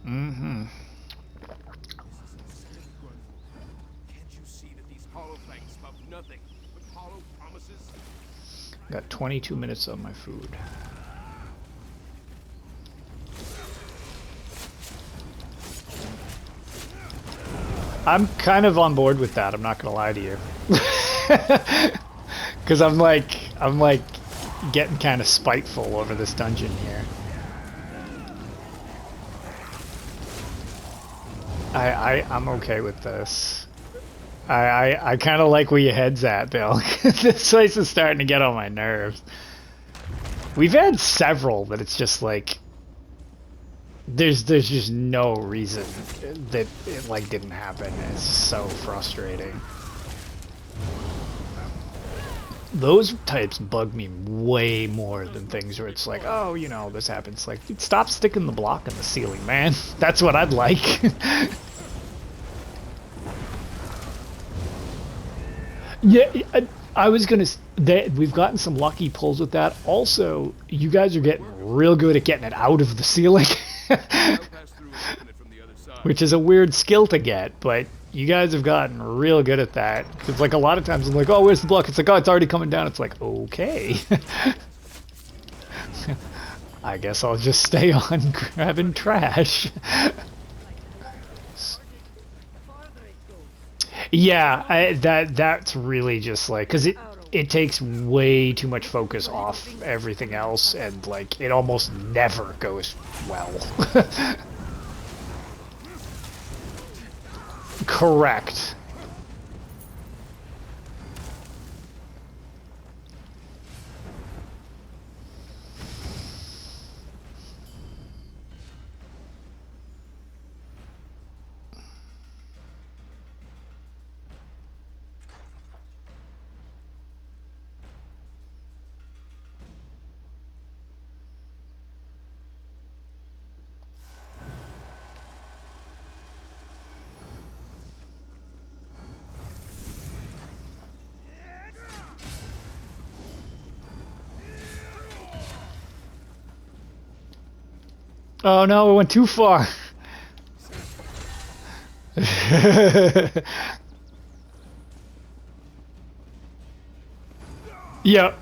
Mm-hmm. Can't you see that these hollow fangs spout nothing but hollow promises? Got 22 minutes on my food. I'm kind of on board with that. I'm not gonna lie to you, because I'm like getting kind of spiteful over this dungeon here. I'm okay with this. I kind of like where your head's at, Bill. This place is starting to get on my nerves. We've had several that it's just like there's just no reason that it like didn't happen. It's so frustrating. Those types bug me way more than things where it's like, oh, you know, this happens. Like, stop sticking the block in the ceiling, man. That's what I'd like. Yeah, I was gonna. We've gotten some lucky pulls with that. Also, you guys are getting real good at getting it out of the ceiling, I'll pass through and open it from the other side. which is a weird skill to get. But you guys have gotten real good at that. Because like a lot of times I'm like, oh, where's the block? It's like, oh, it's already coming down. It's like, okay. I guess I'll just stay on grabbing trash. Yeah, that's really just like because it takes way too much focus off everything else, and like it almost never goes well. Correct. Oh no, it went too far. Yep.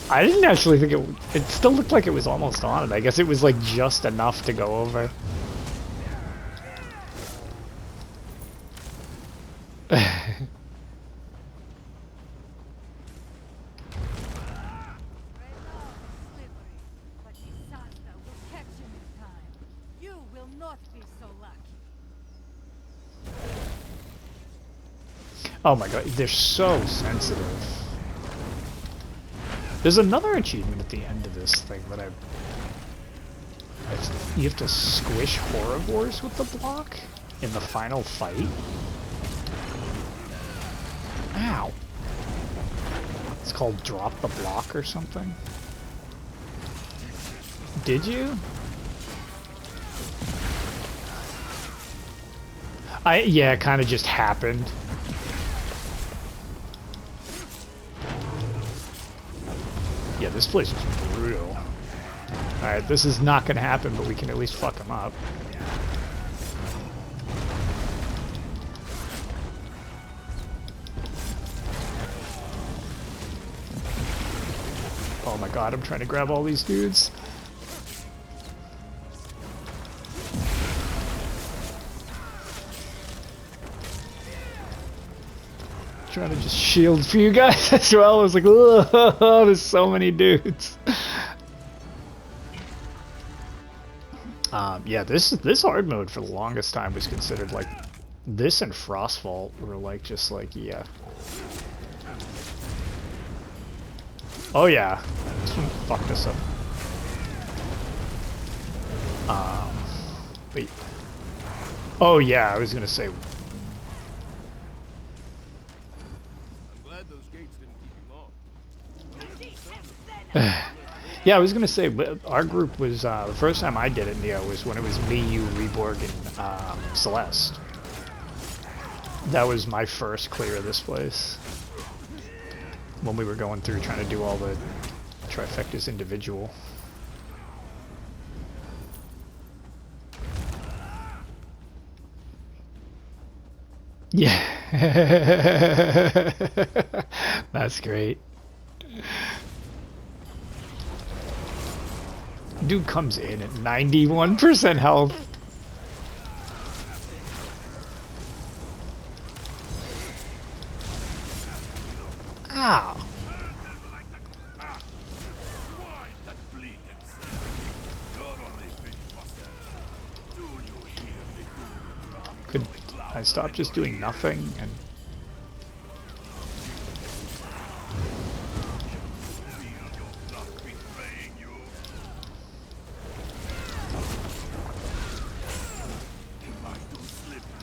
I didn't actually think it. It still looked like it was almost on it. I guess it was like just enough to go over. Oh my god, they're so sensitive. There's another achievement at the end of this thing that you have to squish Horrivores with the block in the final fight. Ow. It's called Drop the Block or something. Did you? Yeah, it kind of just happened. Yeah, this place is brutal. Alright, this is not gonna happen, but we can at least fuck him up. Oh my god, I'm trying to grab all these dudes. Trying to just shield for you guys as well. I was like, oh, there's so many dudes. Yeah, this hard mode for the longest time was considered like this and Frostvault were like just like yeah. Oh yeah, this one fucked us up. Wait. Oh yeah, I was gonna say. Yeah, I was gonna say, our group was, the first time I did it, Neo, was when it was me, you, Reborg, and Celeste. That was my first clear of this place. When we were going through trying to do all the trifecta's individual. Yeah. That's great. Dude comes in at 91% health. Ow. Could I stop just doing nothing and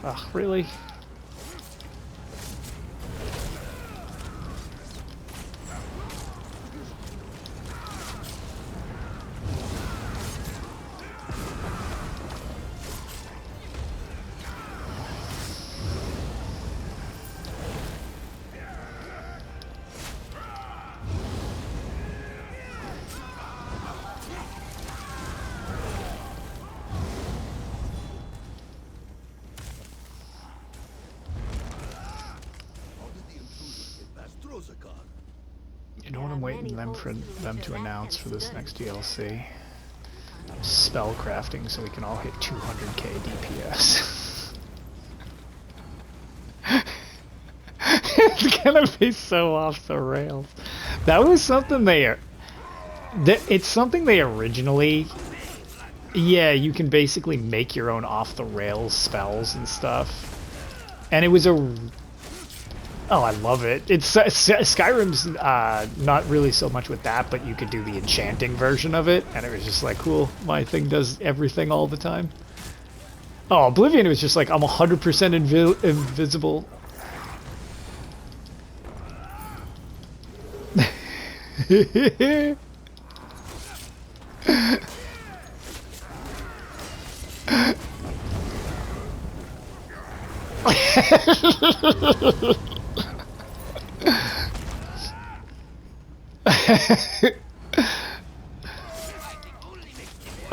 ugh, really? You know what I'm waiting for them to announce for this next DLC? Spell crafting so we can all hit 200k DPS. It's gonna be so off the rails. That was something it's something they originally... Yeah, you can basically make your own off the rails spells and stuff. And it was a... Oh, I love it. Skyrim's not really so much with that, but you could do the enchanting version of it, and it was just like, cool, my thing does everything all the time. Oh, Oblivion was just like, I'm 100% invisible.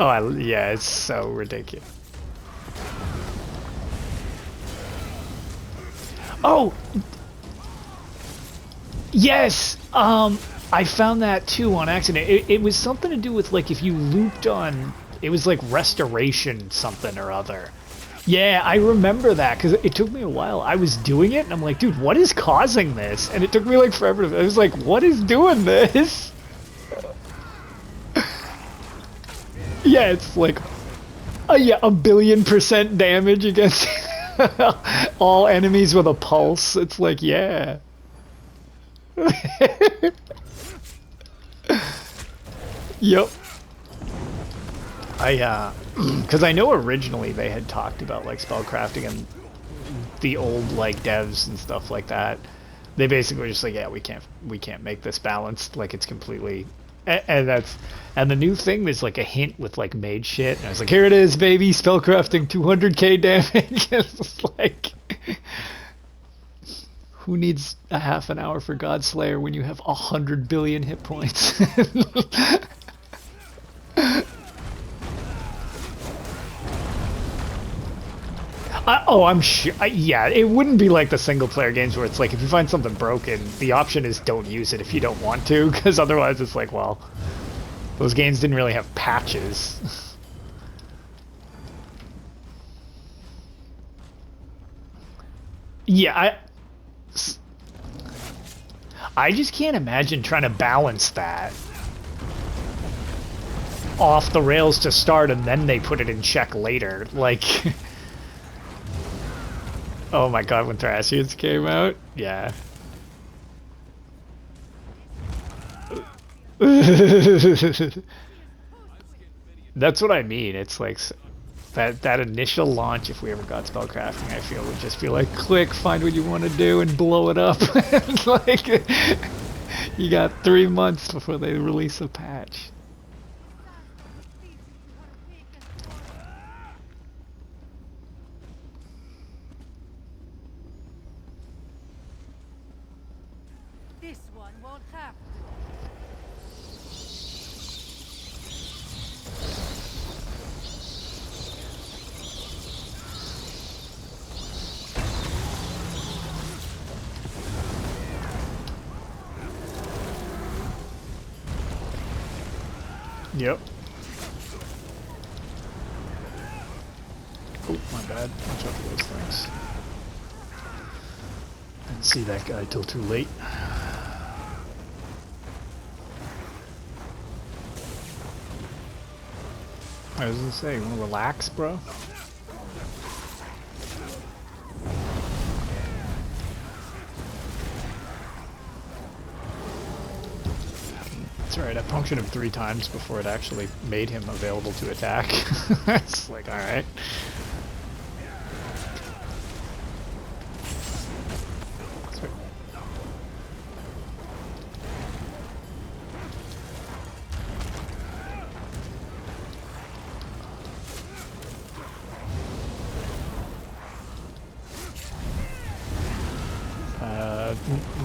Oh, yeah, it's so ridiculous. Oh! Yes! I found that too on accident. It was something to do with, like, if you looped on... It was like restoration something or other. Yeah, I remember that, because it took me a while. I was doing it, and I'm like, dude, what is causing this? And it took me, like, forever to... I was like, what is doing this? Yeah, it's like... yeah, 1,000,000,000% damage against all enemies with a pulse. It's like, yeah. Yep. Because I know originally they had talked about like spellcrafting and the old like devs and stuff like that. They basically were just like, yeah, we can't make this balanced. Like it's completely, and the new thing was like a hint with like mage shit. And I was like, here it is, baby, spellcrafting 200k damage. It's like, who needs a half an hour for Godslayer when you have 100 billion hit points? I'm sure. Yeah, it wouldn't be like the single-player games where it's like if you find something broken, the option is don't use it if you don't want to, because otherwise it's like, well, those games didn't really have patches. Yeah, I just can't imagine trying to balance that off the rails to start and then they put it in check later. Like, oh my god, when Thracians came out? Yeah. That's what I mean. It's like that initial launch, if we ever got spellcrafting, I feel would just be like, click, find what you want to do, and blow it up. It's like, you got 3 months before they release a patch. This one won't happen. Yep. Oh, my bad. Watch out for those things. Didn't see that guy till too late. I was gonna say, you wanna relax, bro? That's right, I punctured him 3 times before it actually made him available to attack. It's like, alright.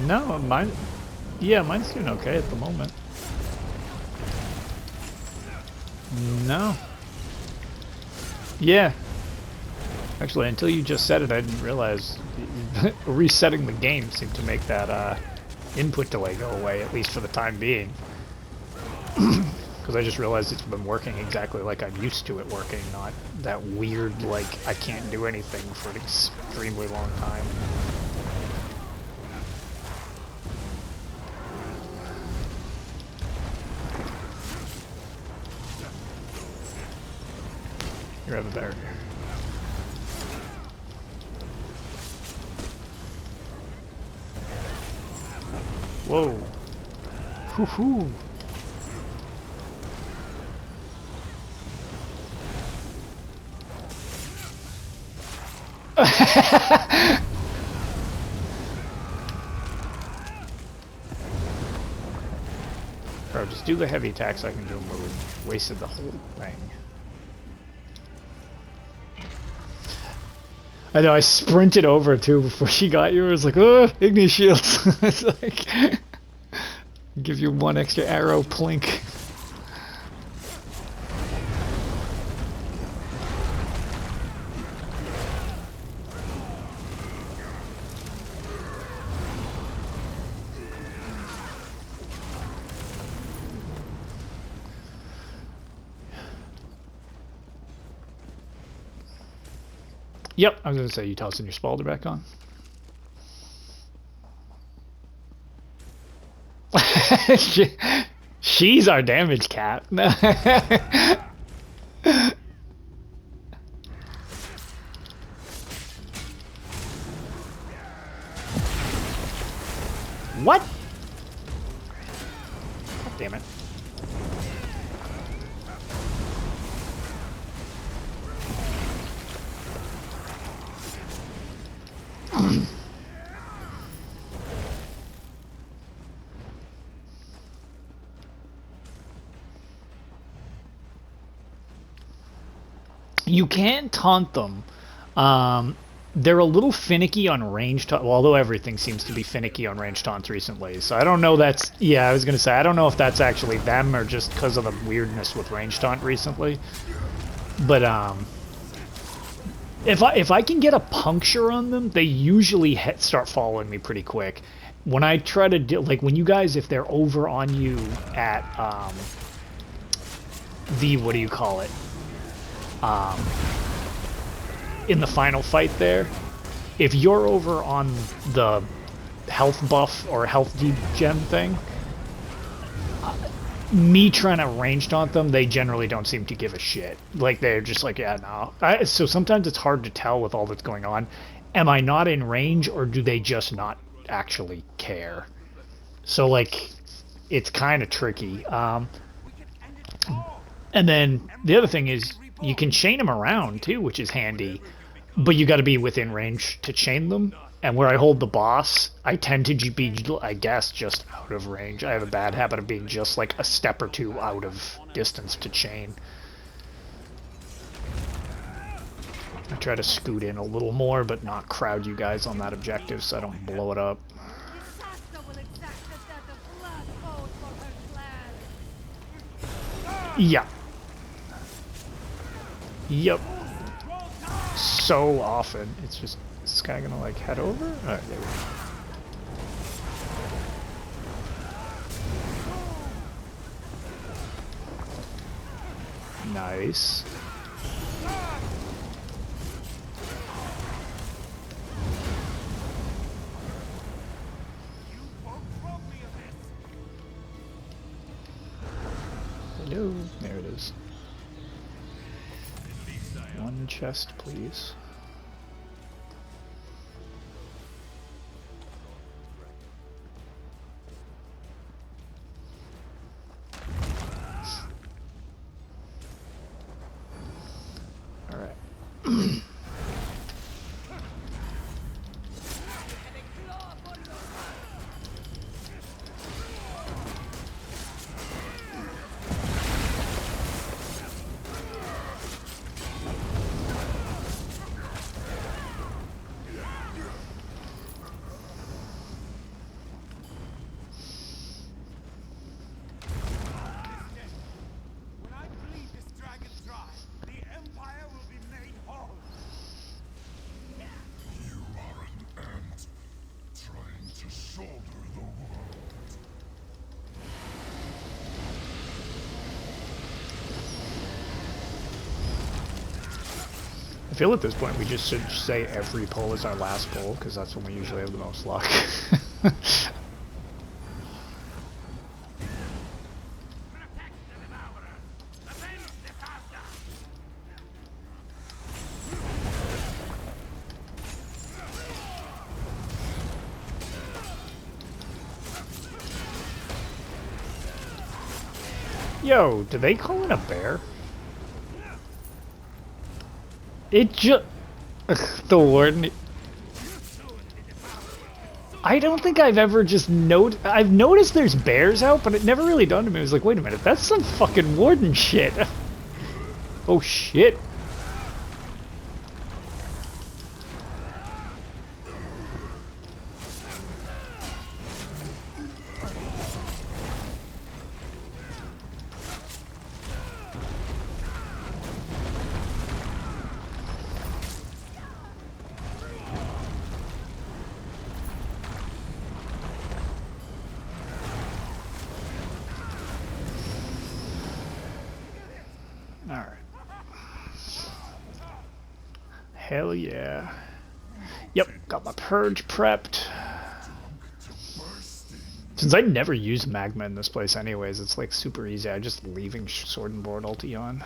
No, mine... Yeah, mine's doing okay at the moment. No. Yeah. Actually, until you just said it, I didn't realize resetting the game seemed to make that input delay go away, at least for the time being. Because I just realized it's been working exactly like I'm used to it working, not that weird, like, I can't do anything for an extremely long time. You're over there. Whoa. Hoo-hoo. Bro, just do the heavy attack so I can do a move. Wasted the whole thing. I know, I sprinted over too before she got you. I was like, oh, Igni shields. It's like, give you 1 extra arrow, plink. Yep, I was gonna say, you tossing your Spalder back on? She's our damage cat. What? God damn it. You can taunt them. They're a little finicky on range taunt, well, although everything seems to be finicky on range taunts recently. So I don't know that's... Yeah, I was going to say, I don't know if that's actually them or just because of the weirdness with range taunt recently. But, if I can get a puncture on them, they usually start following me pretty quick. When I try to do... Like, when you guys, if they're over on you at, the... What do you call it? In the final fight there, if you're over on the health buff or health degen thing, me trying to range taunt them, they generally don't seem to give a shit. Like, they're just like, yeah, no. So sometimes it's hard to tell with all that's going on. Am I not in range, or do they just not actually care? So, like, it's kind of tricky. And then the other thing is, you can chain them around too, which is handy, but you got to be within range to chain them. And where I hold the boss, I tend to be, I guess, just out of range. I have a bad habit of being just like a step or 2 out of distance to chain. I try to scoot in a little more, but not crowd you guys on that objective so I don't blow it up. Yeah. Yep. So often. It's just, is this guy gonna like head over? Alright, there we go. Nice. Hello. There it is. One chest, please. I feel at this point we just should say every pull is our last pull, because that's when we usually have the most luck. Yo, do they call it a bear? It just... the warden... I don't think I've ever just I've noticed there's bears out, but it never really dawned on me. I was like, wait a minute, that's some fucking warden shit. Oh shit. Alright. Hell yeah. Yep, got my purge prepped. Since I never use magma in this place anyways, it's like super easy. I'm just leaving sword and board ulti on.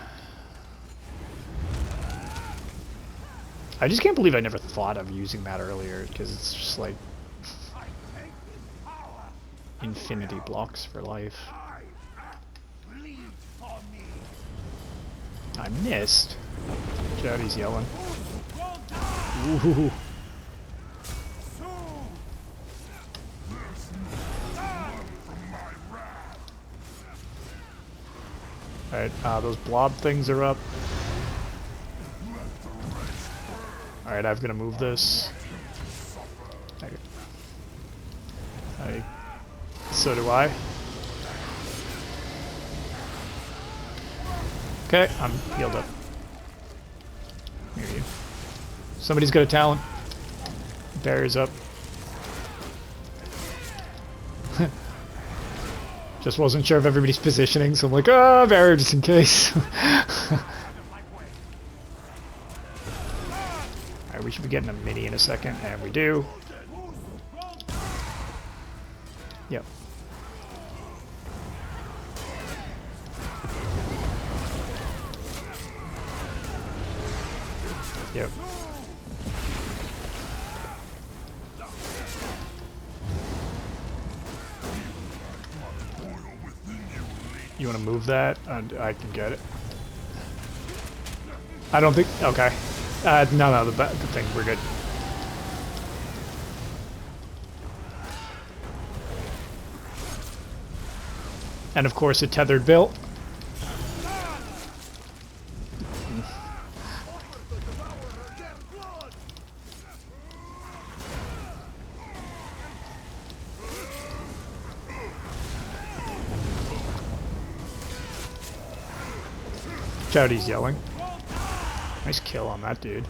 I just can't believe I never thought of using that earlier, because it's just like infinity blocks for life. I missed. Jody's yelling. Ooh. Alright, those blob things are up. Alright, I'm gonna move this. So do I. Okay, I'm healed up. Here you. Somebody's got a talent. Barrier's up. Just wasn't sure if everybody's positioning, so I'm like, ah, barrier just in case. Alright, we should be getting a mini in a second, and we do. Yep. Yep. You want to move that? I can get it. I don't think... Okay. No, the thing. We're good. And of course a tethered built. Jody's yelling. Nice kill on that dude.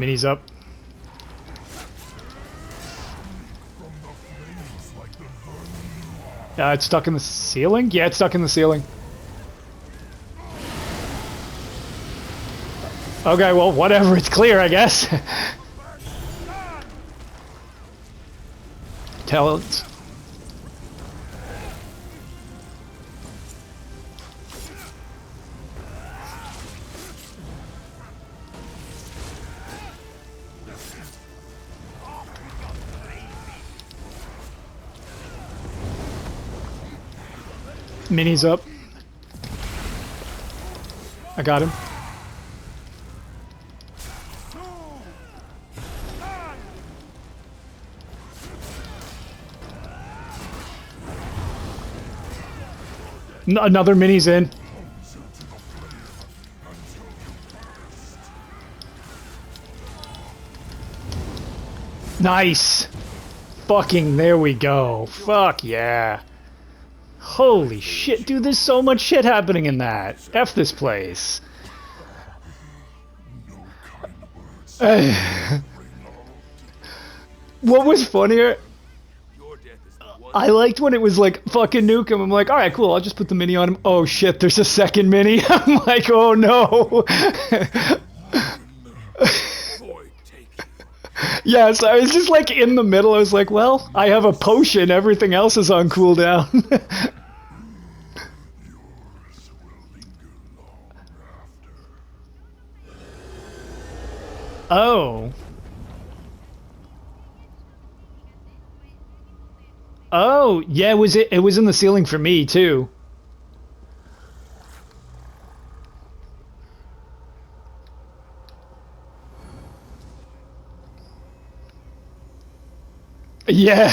Mini's up. It's stuck in the ceiling? Yeah, it's stuck in the ceiling. Okay, well, whatever. It's clear, I guess. Tell it. Mini's up. I got him. Another mini's in. Nice. Fucking there we go. Fuck yeah. Holy shit, dude, there's so much shit happening in that. F this place. What was funnier? I liked when it was like, fucking nuke him. I'm like, alright, cool, I'll just put the mini on him. Oh shit, there's a second mini. I'm like, oh no. Yeah, so I was just like in the middle. I was like, well, I have a potion. Everything else is on cooldown. Oh. Oh, yeah, it was in the ceiling for me too. Yeah.